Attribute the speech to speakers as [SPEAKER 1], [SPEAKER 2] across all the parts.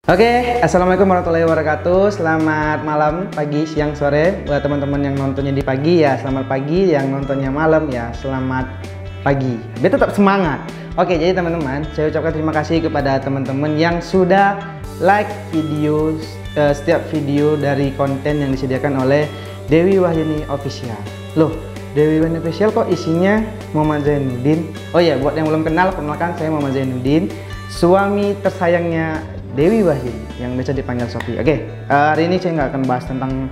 [SPEAKER 1] Oke, assalamualaikum warahmatullahi wabarakatuh. Selamat malam, pagi, siang, sore. Buat teman-teman yang nontonnya di pagi ya, selamat pagi. Yang nontonnya malam ya, selamat pagi. Biar tetap semangat. Oke, jadi teman-teman, saya ucapkan terima kasih kepada teman-teman yang sudah like video setiap video dari konten yang disediakan oleh Dewi Wahyuni Official. Loh, Dewi Wahyuni Official kok isinya Muhammad Zainuddin? Oh ya, buat yang belum kenal, perkenalkan saya Muhammad Zainuddin, suami tersayangnya Dewi Wahyuni yang biasa dipanggil Sophie. Oke, hari ini saya nggak akan bahas tentang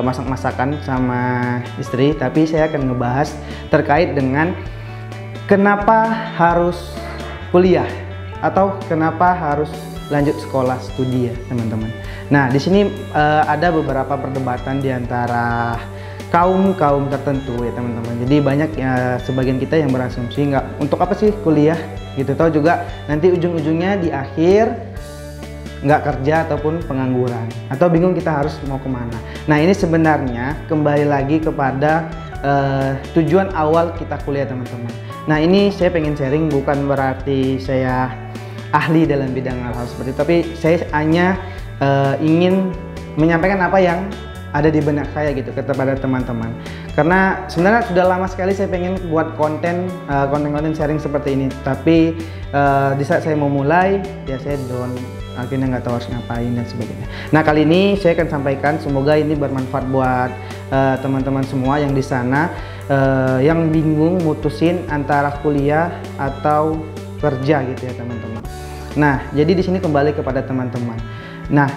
[SPEAKER 1] masak-masakan sama istri, tapi saya akan ngebahas terkait dengan kenapa harus kuliah atau kenapa harus lanjut sekolah studi ya teman-teman. Nah, di sini ada beberapa perdebatan di antara kaum tertentu ya teman-teman. Jadi banyak ya, sebagian kita yang berasumsi nggak untuk apa sih kuliah gitu, tahu juga nanti ujung-ujungnya di akhir nggak kerja ataupun pengangguran, atau bingung kita harus mau kemana. Nah, ini sebenarnya kembali lagi kepada tujuan awal kita kuliah teman-teman. Nah, ini saya pengen sharing, bukan berarti saya ahli dalam bidang hal-hal seperti itu, tapi saya hanya ingin menyampaikan apa yang ada di benak saya gitu kepada teman-teman. Karena sebenarnya sudah lama sekali saya pengen buat konten sharing seperti ini, tapi di saat saya mau mulai ya saya down, akhirnya nggak tahu harus ngapain dan sebagainya. Nah, kali ini saya akan sampaikan, semoga ini bermanfaat buat teman-teman semua yang di sana yang bingung mutusin antara kuliah atau kerja gitu ya teman-teman. Nah, jadi di sini kembali kepada teman-teman. Nah,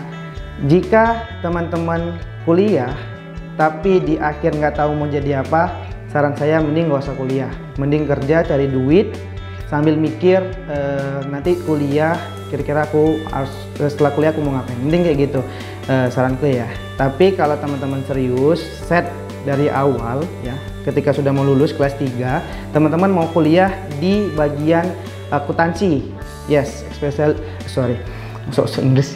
[SPEAKER 1] jika teman-teman kuliah tapi di akhir nggak tahu mau jadi apa, saran saya mending nggak usah kuliah, mending kerja cari duit sambil mikir nanti kuliah kira-kira aku harus setelah kuliah aku mau ngapain, mending kayak gitu saranku ya. Tapi kalau teman-teman serius set dari awal ya, ketika sudah mau lulus kelas 3 teman-teman mau kuliah di bagian akuntansi, yes, Inggris.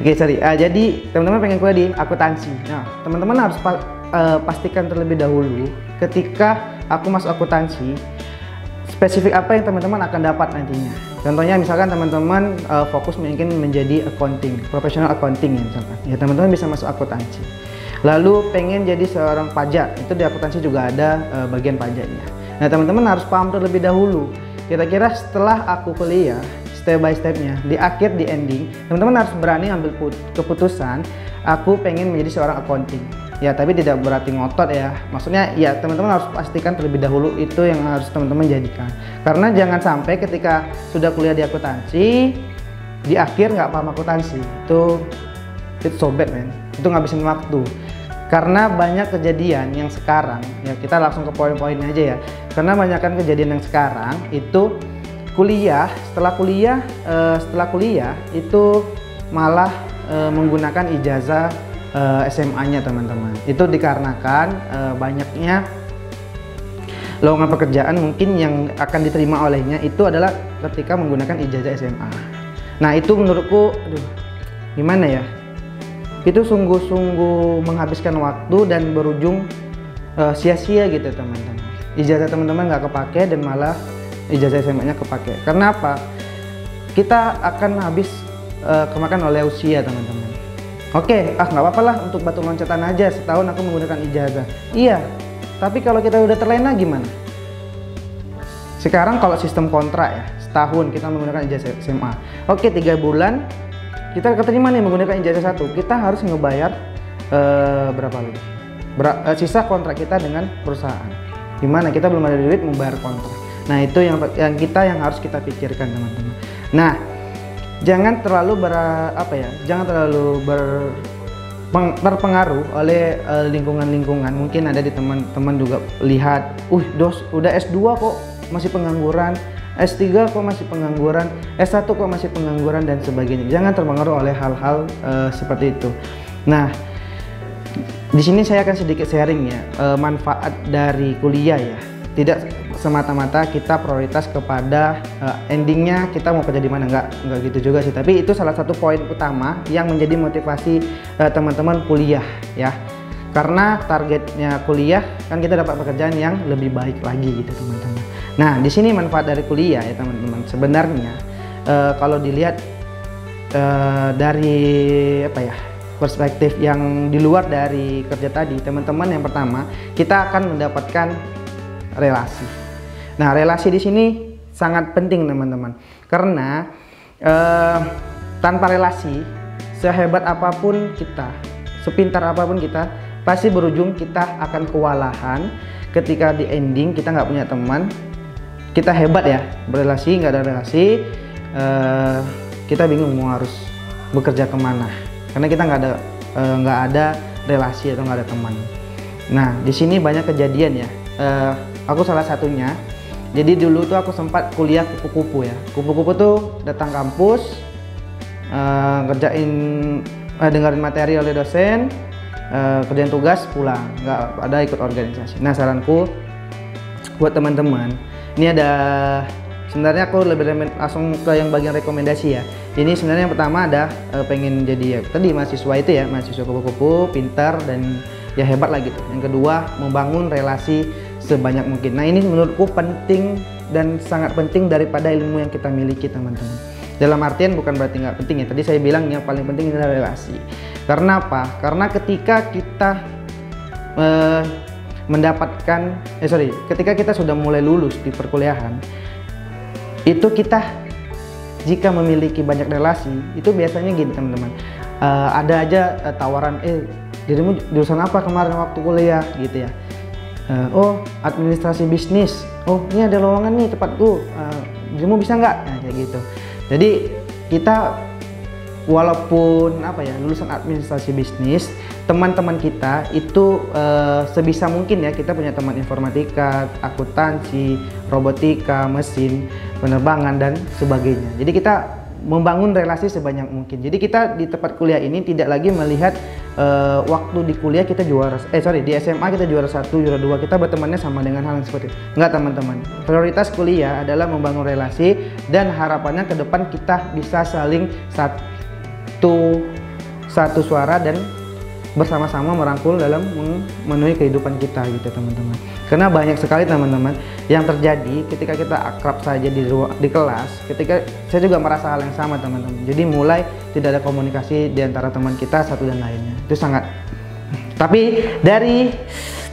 [SPEAKER 1] Oke, sorry. Jadi teman-teman pengen kuliah di akuntansi. Nah, teman-teman harus pastikan terlebih dahulu ketika aku masuk akuntansi, spesifik apa yang teman-teman akan dapat nantinya. Contohnya misalkan teman-teman fokus mungkin menjadi accounting, professional accounting ya misalkan. Ya, teman-teman bisa masuk akuntansi. Lalu pengen jadi seorang pajak, itu di akuntansi juga ada bagian pajaknya. Nah, teman-teman harus paham terlebih dahulu. Kira-kira setelah aku kuliah, step by stepnya, di akhir, di ending, teman-teman harus berani ambil keputusan, aku pengen menjadi seorang accounting. Ya, tapi tidak berarti ngotot ya. Maksudnya ya teman-teman harus pastikan terlebih dahulu itu yang harus teman-teman jadikan. Karena jangan sampai ketika sudah kuliah di akuntansi, di akhir nggak paham akuntansi. Itu so bad man. Itu ngabisin waktu. Karena banyak kejadian yang sekarang, ya kita langsung ke poin-poinnya aja ya. Karena banyakkan kejadian yang sekarang itu setelah kuliah itu malah menggunakan ijazah SMA-nya teman-teman. Itu dikarenakan banyaknya lowongan pekerjaan mungkin yang akan diterima olehnya itu adalah ketika menggunakan ijazah SMA. Nah, itu menurutku gimana ya, itu sungguh-sungguh menghabiskan waktu dan berujung sia-sia gitu teman-teman. Ijazah teman-teman nggak kepake dan malah ijazah SMA-nya kepake. Karena apa? Kita akan habis kemakan oleh usia teman-teman. Oke, nggak apa-apa lah untuk batu loncatan aja, setahun aku menggunakan ijazah. Iya, tapi kalau kita udah terlena gimana? Sekarang kalau sistem kontrak ya, setahun kita menggunakan ijazah SMA. Oke, 3 bulan kita keterima nih menggunakan ijazah 1, kita harus ngebayar berapa lagi? Sisa kontrak kita dengan perusahaan. Gimana? Kita belum ada duit membayar kontrak. Nah, itu yang harus kita pikirkan teman-teman. Nah, jangan terlalu terpengaruh oleh lingkungan-lingkungan. Mungkin ada di teman-teman juga lihat, udah S2 kok masih pengangguran, S3 kok masih pengangguran, S1 kok masih pengangguran dan sebagainya. Jangan terpengaruh oleh hal-hal seperti itu. Nah, di sini saya akan sedikit sharing ya manfaat dari kuliah ya. Tidak semata-mata kita prioritas kepada endingnya kita mau kerja di mana, nggak gitu juga sih. Tapi itu salah satu poin utama yang menjadi motivasi teman-teman kuliah ya. Karena targetnya kuliah kan kita dapat pekerjaan yang lebih baik lagi gitu teman-teman. Nah, di sini manfaat dari kuliah ya teman-teman. Sebenarnya kalau dilihat dari apa ya, perspektif yang di luar dari kerja tadi, teman-teman, yang pertama kita akan mendapatkan relasi. Nah, relasi di sini sangat penting teman-teman, karena tanpa relasi, sehebat apapun kita, sepintar apapun kita, pasti berujung kita akan kewalahan ketika di ending kita nggak punya teman. Kita hebat ya berelasi, nggak ada relasi, kita bingung mau harus bekerja kemana, karena kita nggak ada relasi atau nggak ada teman. Nah, di sini banyak kejadian ya. Aku salah satunya. Jadi dulu tuh aku sempat kuliah kupu-kupu ya. Kupu-kupu tuh datang kampus, ngerjain, dengerin materi oleh dosen, kerjain tugas, pulang, nggak ada ikut organisasi. Nah, saranku buat teman-teman, ini ada, sebenarnya aku lebih langsung ke yang bagian rekomendasi ya. Ini sebenarnya yang pertama ada pengen jadi ya tadi mahasiswa itu ya, mahasiswa kupu-kupu, pintar dan ya hebat lah gitu. Yang kedua, membangun relasi sebanyak mungkin. Nah, ini menurutku penting dan sangat penting daripada ilmu yang kita miliki teman-teman. Dalam artian bukan berarti nggak penting ya. Tadi saya bilang yang paling penting adalah relasi. Karena apa? Karena ketika kita ketika kita sudah mulai lulus di perkuliahan, itu kita jika memiliki banyak relasi, itu biasanya gini teman-teman, ada aja tawaran, dirimu jurusan apa kemarin waktu kuliah gitu ya, oh administrasi bisnis, oh ini ada lowongan nih tepatku, dirimu bisa nggak, nah, kayak gitu. Jadi kita walaupun apa ya lulusan administrasi bisnis, teman-teman kita itu sebisa mungkin ya kita punya teman informatika, akuntansi, robotika, mesin, penerbangan dan sebagainya. Jadi kita membangun relasi sebanyak mungkin. Jadi kita di tempat kuliah ini tidak lagi melihat waktu di kuliah kita di SMA kita juara 1, juara 2, kita bertemannya sama dengan hal yang seperti itu. Enggak teman-teman. Prioritas kuliah adalah membangun relasi dan harapannya ke depan kita bisa saling satu suara dan bersama-sama merangkul dalam memenuhi kehidupan kita gitu teman-teman. Karena banyak sekali teman-teman yang terjadi ketika kita akrab saja di kelas, ketika saya juga merasa hal yang sama teman-teman. Jadi mulai tidak ada komunikasi di antara teman kita satu dan lainnya. Itu sangat. Tapi dari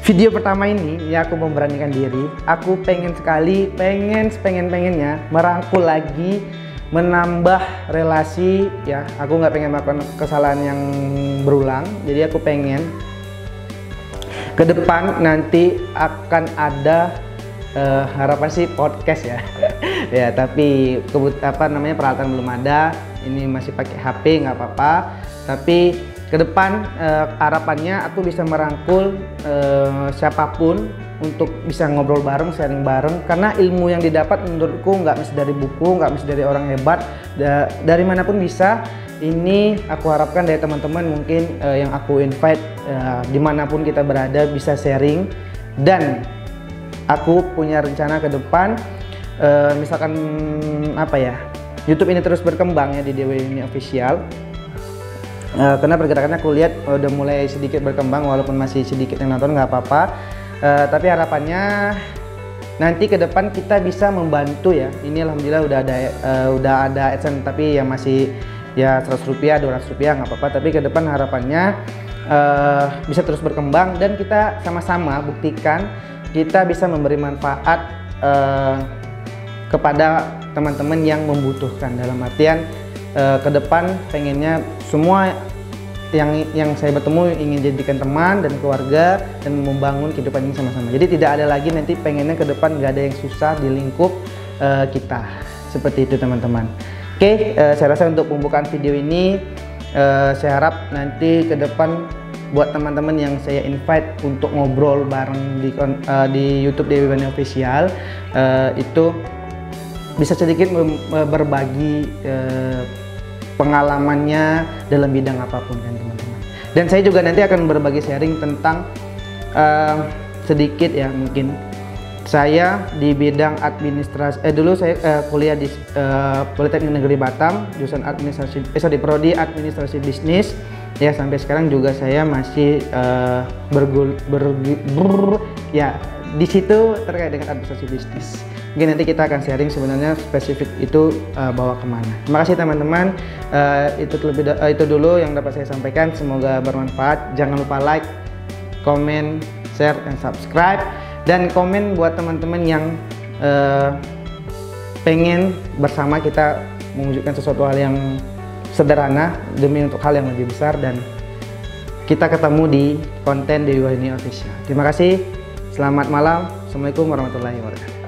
[SPEAKER 1] video pertama ini ya aku memberanikan diri, aku pengennya merangkul lagi, menambah relasi ya. Aku nggak pengen melakukan kesalahan yang berulang, jadi aku pengen ke depan nanti akan ada harapan sih podcast ya. Ya tapi peralatan belum ada, ini masih pakai HP, nggak apa-apa. Tapi ke depan harapannya aku bisa merangkul siapapun untuk bisa ngobrol bareng, sharing bareng, karena ilmu yang didapat menurutku nggak mesti dari buku, nggak mesti dari orang hebat, dari manapun bisa. Ini aku harapkan dari teman-teman mungkin yang aku invite, dimanapun kita berada bisa sharing. Dan aku punya rencana ke depan, misalkan apa ya, YouTube ini terus berkembang ya di Dewa Ini Official. Karena pergerakannya aku lihat udah mulai sedikit berkembang, walaupun masih sedikit yang nonton, nggak apa-apa. Tapi harapannya nanti ke depan kita bisa membantu ya. Ini alhamdulillah udah ada AdSense, tapi ya masih ya 100 rupiah, 200 rupiah nggak apa-apa. Tapi ke depan harapannya bisa terus berkembang dan kita sama-sama buktikan kita bisa memberi manfaat kepada teman-teman yang membutuhkan. Dalam artian ke depan pengennya semua yang saya bertemu ingin jadikan teman dan keluarga dan membangun kehidupan ini sama-sama. Jadi tidak ada lagi nanti pengennya ke depan nggak ada yang susah di lingkup kita. Seperti itu teman-teman. Oke, saya rasa untuk pembukaan video ini saya harap nanti ke depan buat teman-teman yang saya invite untuk ngobrol bareng di YouTube Dewa Ini Official, itu bisa sedikit berbagi pengalamannya dalam bidang apapun kan teman-teman. Dan saya juga nanti akan berbagi sharing tentang sedikit ya, mungkin saya di bidang administrasi. Dulu saya kuliah di Politeknik Negeri Batam, jurusan prodi administrasi bisnis. Ya sampai sekarang juga saya masih ya di situ terkait dengan administrasi bisnis. Mungkin nanti kita akan sharing sebenarnya spesifik itu bawa kemana. Terima kasih teman-teman. Itu dulu yang dapat saya sampaikan. Semoga bermanfaat. Jangan lupa like, komen, share, dan subscribe. Dan komen buat teman-teman yang pengen bersama kita mewujudkan sesuatu hal yang sederhana demi untuk hal yang lebih besar, dan kita ketemu di konten Dewi Wahyuni Official. Terima kasih. Selamat malam. Assalamualaikum warahmatullahi wabarakatuh.